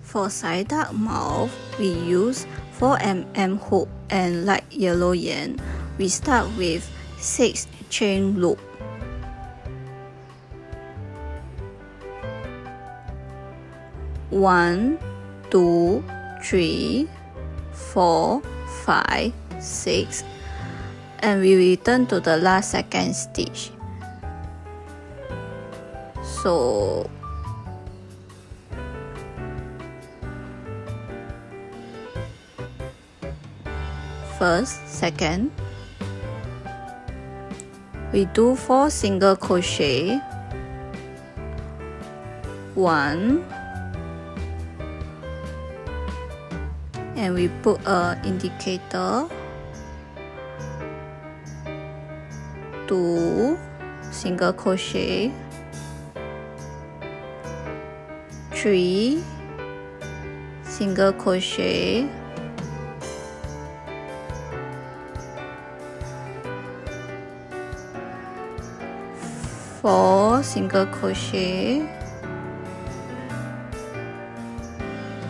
For Psyduck mouth, we use 4mm hook and light yellow yarn. We start with 6 chain loop. 1, 2, 3, 4, 5, 6, and we return to the last second stitch. So first, second, we do 4 single crochet, 1, and we put a indicator, 2 single crochet, 3 single crochet, 4 single crochet,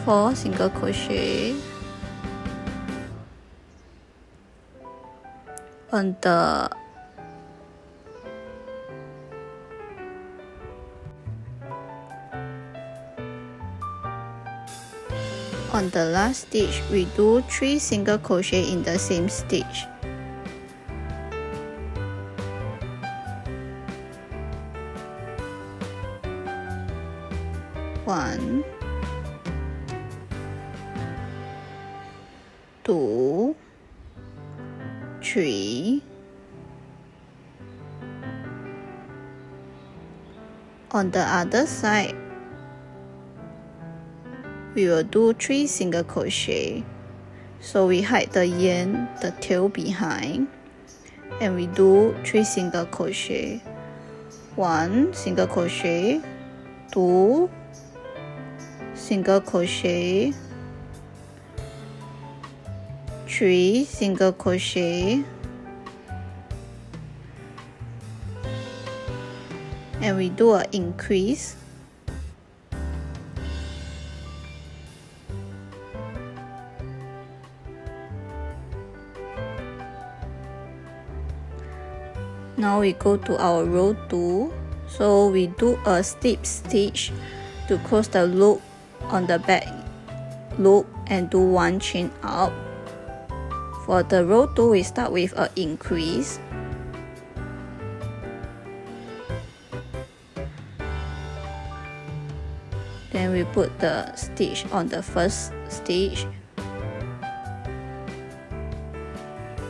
4 single crochet on the last stitch. We do 3 single crochet in the same stitch. One, 2, 3. On the other side, we will do 3 single crochet. So we hide the yarn, the tail behind, and we do 3 single crochet. 1 single crochet, 2 single crochet, 3 single crochet, and we do an increase. Now we go to our row 2. So we do a slip stitch to close the loop on the back loop and do 1 chain up. For the row 2, we start with an increase. Then we put the stitch on the first stitch.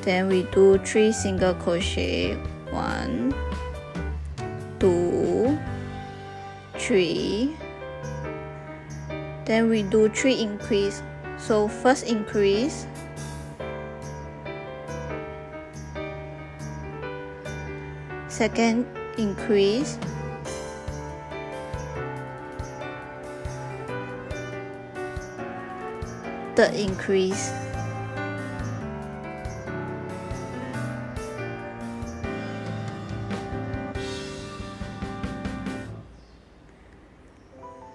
Then we do 3 single crochet. 1, 2, 3. Then we do 3 increase. So first increase, second increase, third increase.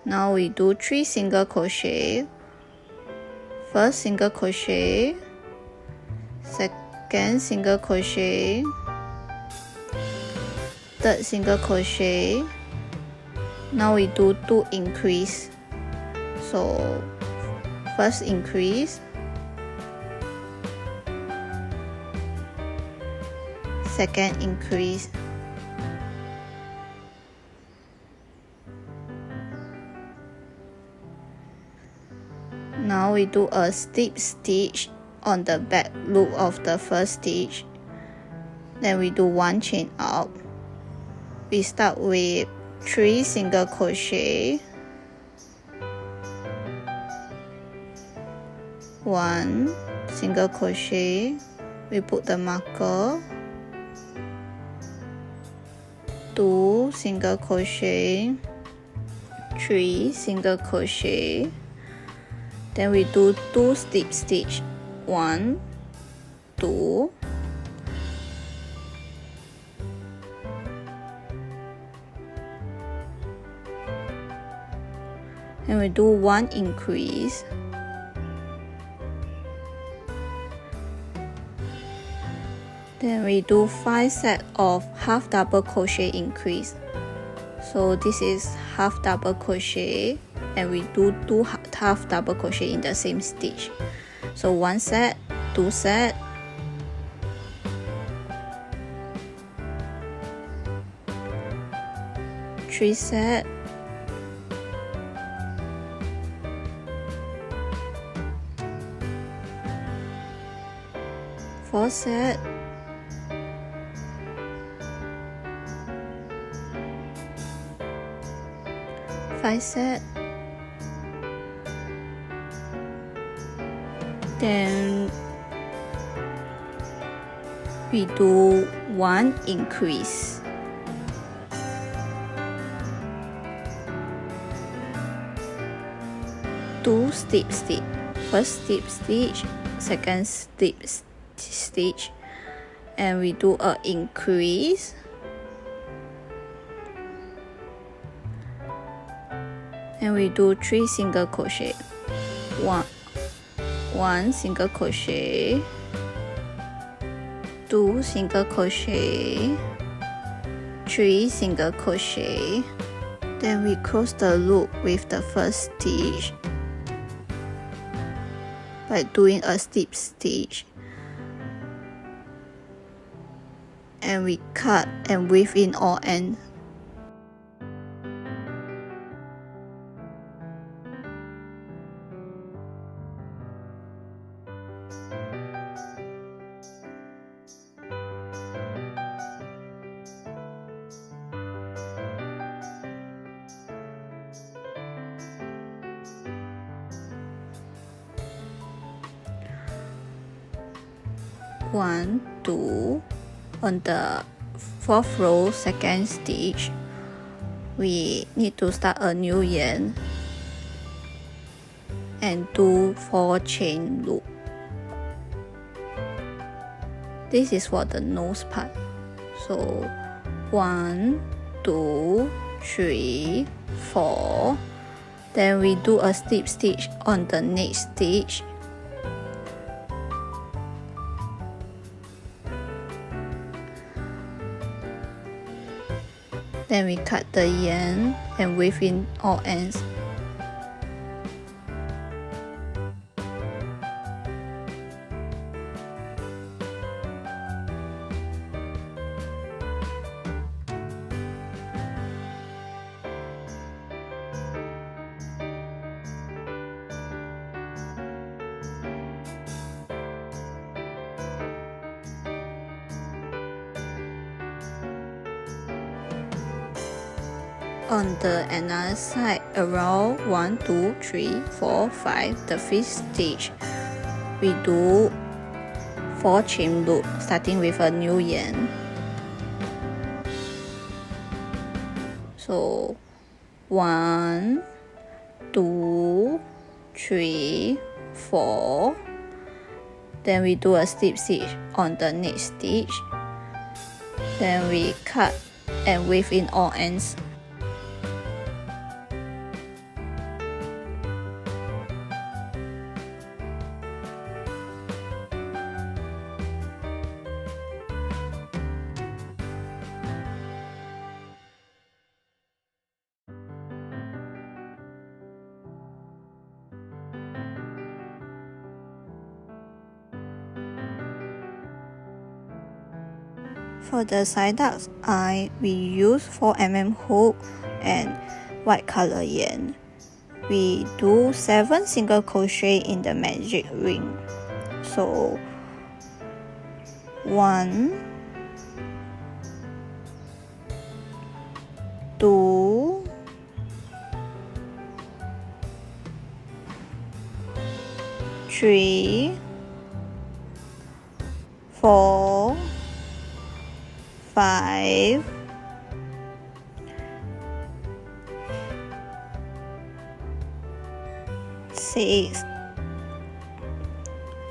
Now we do 3 single crochet. First single crochet, second single crochet, third single crochet. Now we do 2 increase. So first increase, second increase, now we do a slip stitch on the back loop of the first stitch. Then we do 1 chain up. We start with 3 single crochet, 1 single crochet, we put the marker, 2 single crochet, 3 single crochet. Then we do 2 slip stitch, 1, 2, and we do 1 increase, then we do 5 sets of half double crochet increase. So this is half double crochet, and we do 2 half double crochet in the same stitch. So 1 set, 2 set, 3 set, 4 set, 5 set, then we do 1 increase, two slip stitch, first slip stitch, second slip stitch, and we do a increase, and we do 3 single crochet, one single crochet, 2 single crochet, 3 single crochet, then we close the loop with the first stitch by doing a slip stitch, and we cut and weave in all ends. One, two, on the 4th row, second stitch, we need to start a new yarn and do 4 chain loop. This is for the nose part. So 1, 2, 3, 4. Then we do a slip stitch on the next stitch. Then we cut the yarn and weave in all ends. On the another side, around 1, 2, 3, 4, 5, the 5th stitch, we do 4 chain loop, starting with a new yarn. So 1, 2, 3, 4. Then we do a slip stitch on the next stitch. Then we cut and weave in all ends. For the Psyduck eye, we use 4mm hook and white color yarn. We do 7 single crochet in the magic ring. So 1, 2, 3, 4, 5, 6,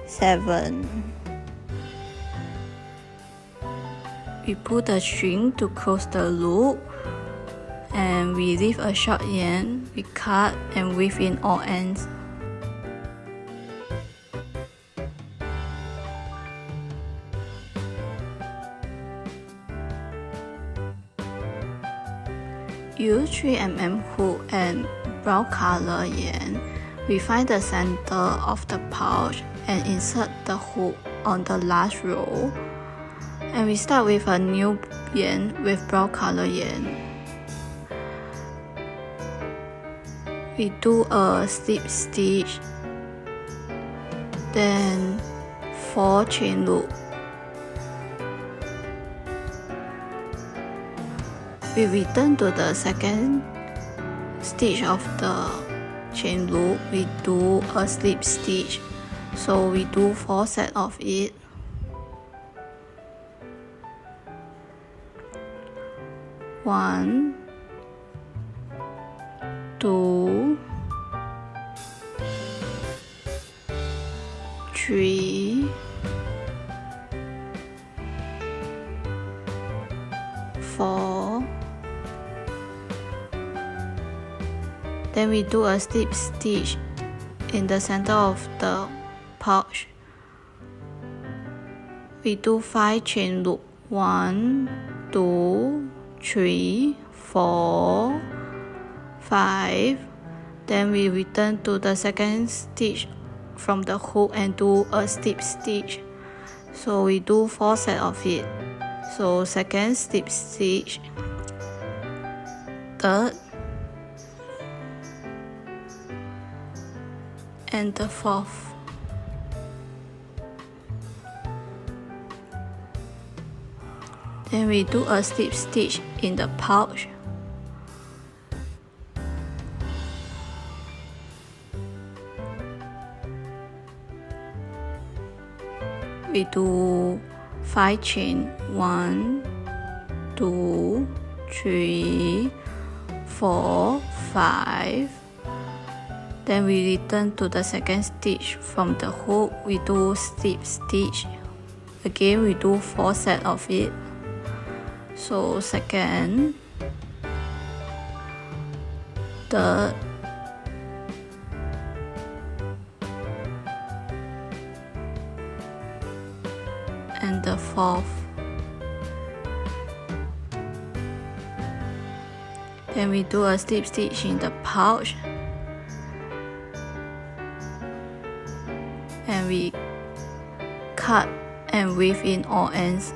7. We pull the string to close the loop, and we leave a short yarn, we cut and weave in all ends. Use 3mm hook and brown color yarn. We find the center of the pouch and insert the hook on the last row. And we start with a new yarn with brown color yarn. We do a slip stitch, then 4 chain loop. We return to the second stitch of the chain loop. We do a slip stitch, so we do 4 sets of it. 1, 2, 3, 4. Then we do a slip stitch in the center of the pouch. We do 5 chain loop. 1, 2, 3, 4, 5. Then we return to the second stitch from the hook and do a slip stitch. So we do 4 sets of it. So second slip stitch, third, and the fourth. Then we do a slip stitch in the pouch. We do 5 chain. 1, 2, 3, 4, 5. Then we return to the second stitch from the hook. We do slip stitch. Again, we do 4 sets of it. So second, third, and the fourth. Then we do a slip stitch in the pouch, and we cut and weave in all ends.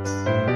bye.